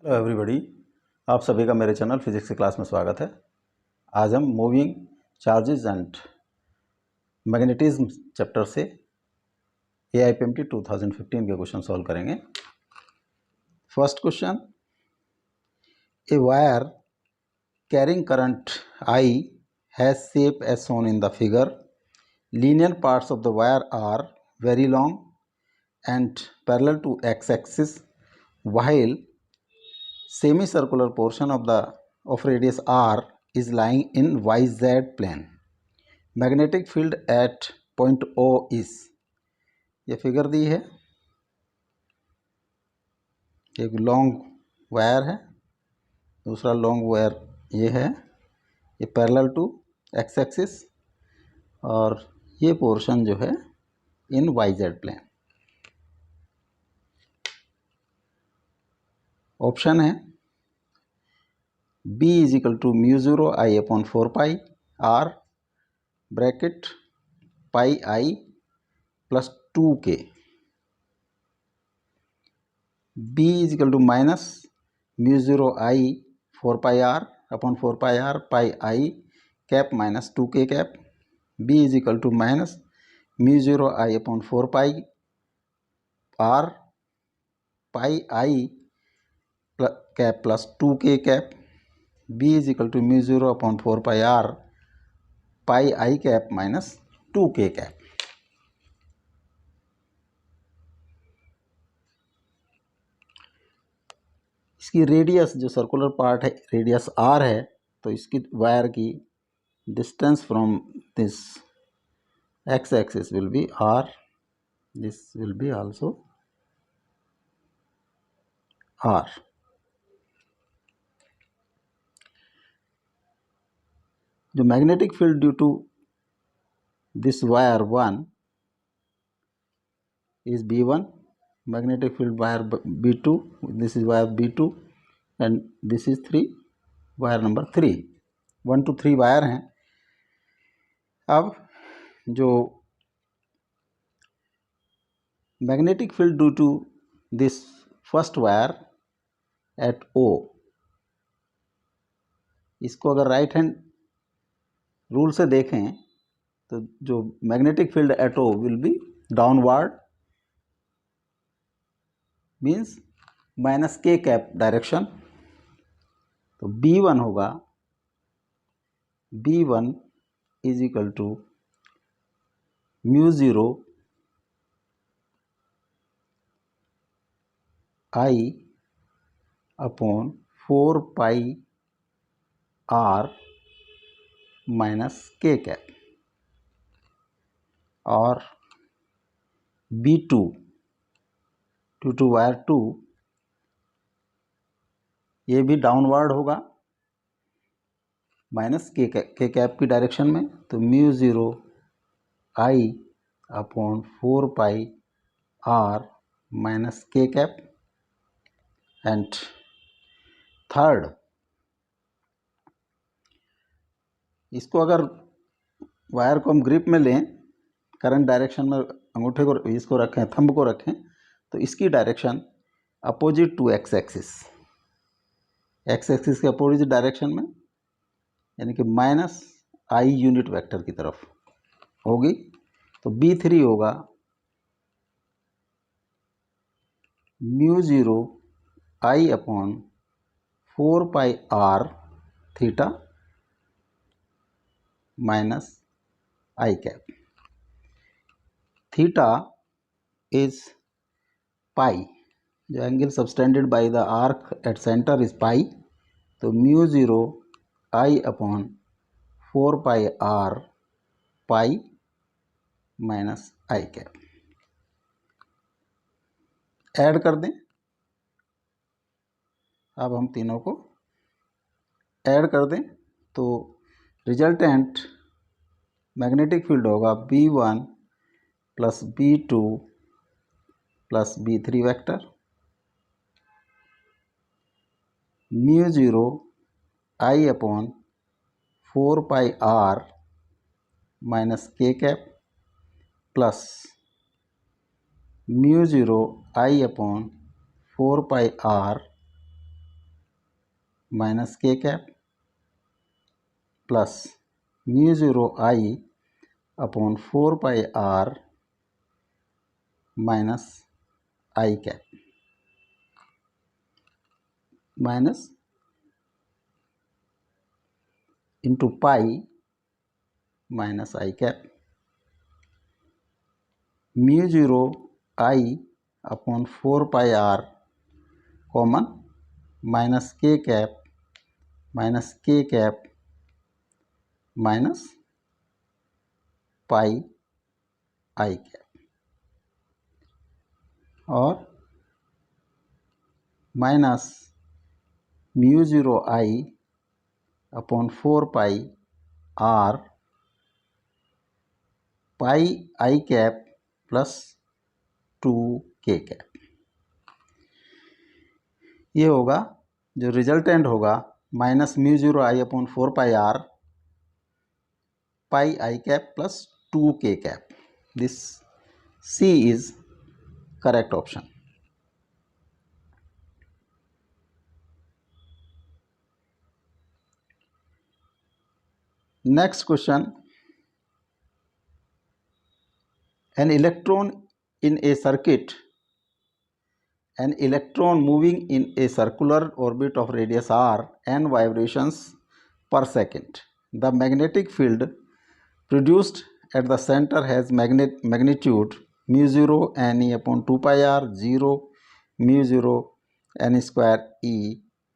Hello everybody, आप सभी का मेरे चैनल फिजिक्स की क्लास में स्वागत है। आज हम moving charges and magnetism chapter से AIPMT 2015 के क्वेश्चन सॉल्व करेंगे। First question, a wire carrying current I has shape as shown in the figure. Linear parts of the wire are very long and parallel to x-axis, while semicircular portion of radius r is lying in yz plane. Magnetic field at point O is, ये figure दी है, एक long wire है, दूसरा long wire ये है, ये parallel to x axis और ये पोर्शन जो है इन yz प्लेन। ऑप्शन है B is equal to mu zero I upon 4 pi R bracket pi I plus 2k, B is equal to minus mu zero I 4 pi R upon 4 pi are pi I cap minus 2k cap, B is equal to minus mu zero I upon 4 pi are pi I cap plus 2k cap, B is equal to mu zero upon 4 pi are pi I cap minus 2k cap. इसकी radius जो circular part है radius r है, तो इसकी wire की distance from this x axis will be r, this will be also r। जो magnetic field due to this wire 1 is B1, magnetic field wire B2, this is wire B2 and this is 3, wire number 3, 1 to 3 wire हैं। अब जो magnetic field due to this first wire at O, इसको अगर right hand rule से देखें तो जो magnetic field at O will be downward, means minus k cap direction. तो B1 होगा, B1 is equal to mu zero I upon 4 pi r minus k cap, और B2 due two wire 2 ये भी downward होगा minus k cap की direction में। तो mu zero I upon 4 pi r minus k cap. And third, इसको अगर wire को हम ग्रिप में लें, करंट डायरेक्शन में अंगूठे को इसको रखें, थंब को रखें, तो इसकी direction opposite to x axis, x axis के अपोजिट डायरेक्शन में, यानी कि माइनस आई यूनिट वेक्टर की तरफ होगी। तो B3 होगा mu zero I upon 4 pi r theta minus I cap. Theta is pi, जो angle subtended by the arc at centre is pi. तो mu zero I upon 4 pi are pi minus I cap. Add कर दें, अब हम तीनों को add कर दें तो रिजल्टेंट मैग्नेटिक फील्ड होगा B1 plus B2 plus B3 vector, mu zero I upon 4 pi r minus k cap plus mu zero I upon 4 pi r minus k cap plus mu zero I upon 4 pi r minus I cap minus into pi minus I cap mu zero I upon 4 pi r common minus k cap minus pi I cap और minus mu zero I upon 4 pi are pi I cap plus 2 k cap. ये होगा जो resultant होगा minus mu zero I upon 4 pi are pi I cap plus 2 k cap. This C is correct option. Next question. An electron in a circuit, an electron moving in a circular orbit of radius r, n vibrations per second. The magnetic field produced at the center has magnitude mu 0 ne upon 2 pi r 0 mu 0 n square e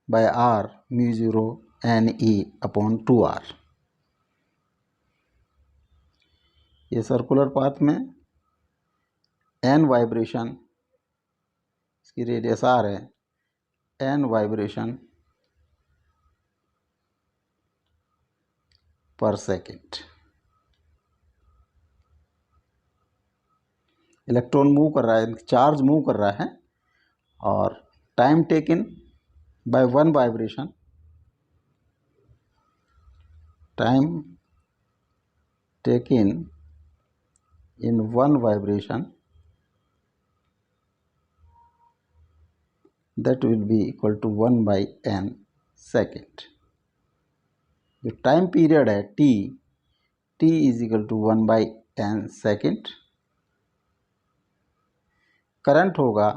by r mu 0 ne upon 2r। ये circular path में n vibration, इसकी radius r है, n vibration पर second. Electron move कर रहा है, charge move कर रहा है और time taken by one vibration, time taken in one vibration, that will be equal to 1 by n second। जो टाइम पीरियड है t is equal to 1 by n second. Current होगा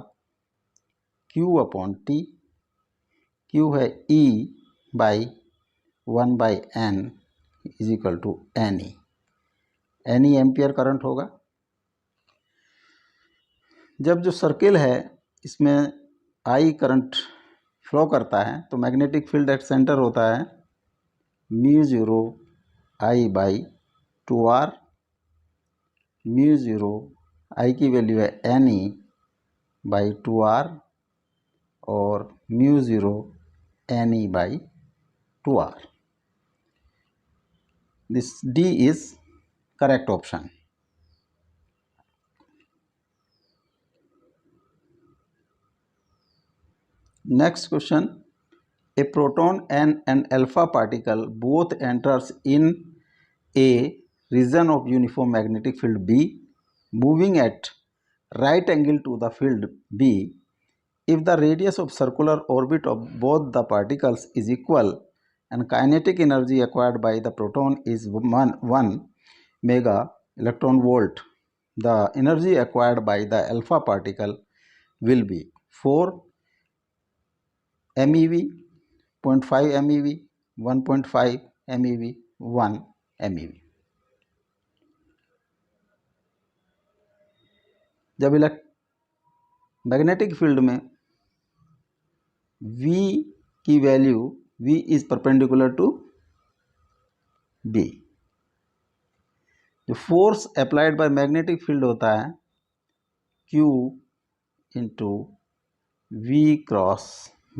q अपॉन t, q है e by 1 by n is equal to ne। N e ampere current होगा। जब जो circle है इसमें आई करंट फ्लो करता है तो मैग्नेटिक फील्ड एट सेंटर होता है mu zero I by 2r। Mu zero I की वैल्यू है ne बाई 2r और mu zero ne by 2r। This D is correct option। Next question. A proton and an alpha particle both enters in a region of uniform magnetic field B, moving at right angle to the field B. If the radius of circular orbit of both the particles is equal and kinetic energy acquired by the proton is 1 mega electron volt, the energy acquired by the alpha particle will be 4 MeV, 0.5 MeV, 1.5 MeV, 1 MeV। जब magnetic field में V की value, V is perpendicular to B, जो force applied by magnetic field होता है Q into V cross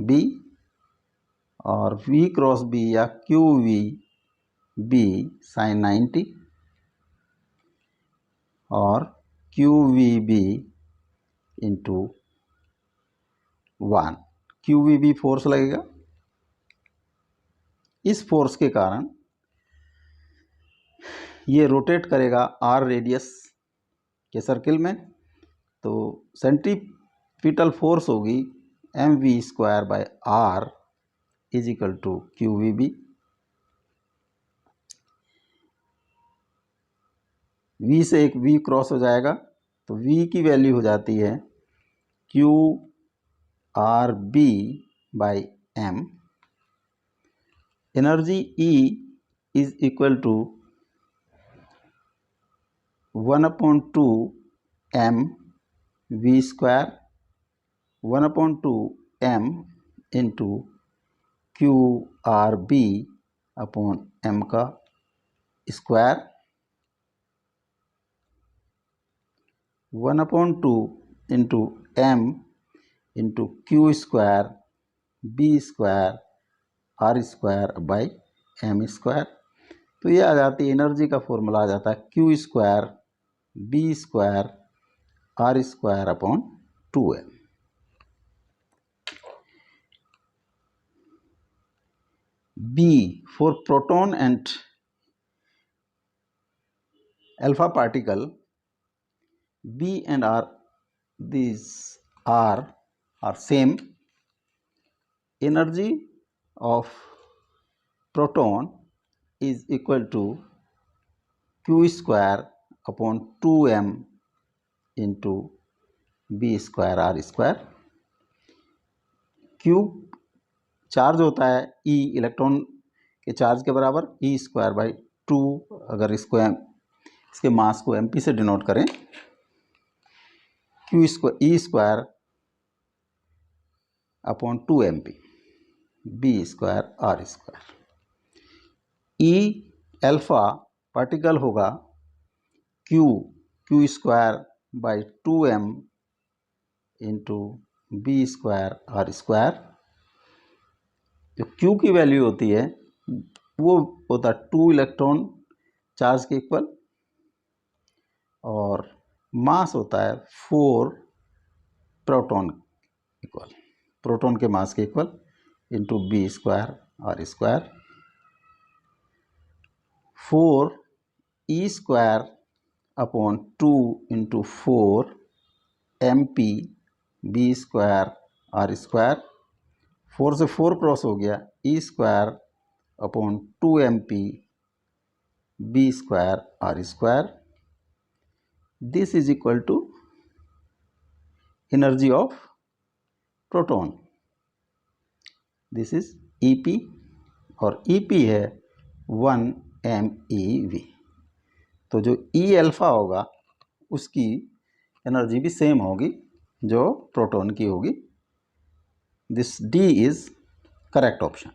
B, और V cross B या QV B sine 90 और QVB into 1। QVB force लगेगा। इस फोर्स के कारण ये रोटेट करेगा R रेडियस के सर्किल में, तो सेंट्रीपिटल फोर्स होगी mv² by R is equal to QVB। V से एक V क्रॉस हो जाएगा तो V की वैल्यू हो जाती है QRB by M। Energy E is equal to 1/2 M V square 1/2 M into QRB upon M का square 1/2 into M into Q square B square R square by M square. तो ये आ जाती है energy का formula आ जाता है Q square B square R square upon 2M। B for proton and alpha particle, B and R, these are same. Energy of proton is equal to Q square upon 2M into B square R square। Q charge होता है E electron के charge के बराबर, E square by 2। अगर इसको इसके मास को MP से डिनोट करें, Q square E square upon 2MP B square R square. E alpha particle होगा Q square by 2M into B square R square. जो Q की वैल्यू होती है वो होता है 2 इलेक्ट्रॉन चार्ज के इक्वल, और मास होता है 4 प्रोटॉन इक्वल, प्रोटॉन के मास के equal into B square R square. 4 E square upon 2 into 4 MP B square R square. 4 से 4 क्रॉस हो गया, E square upon 2MP B square R square. This is equal to energy of proton. This is EP और EP है 1 MeV। तो जो E alpha होगा उसकी energy भी सेम होगी जो प्रोटॉन की होगी। This D is correct option.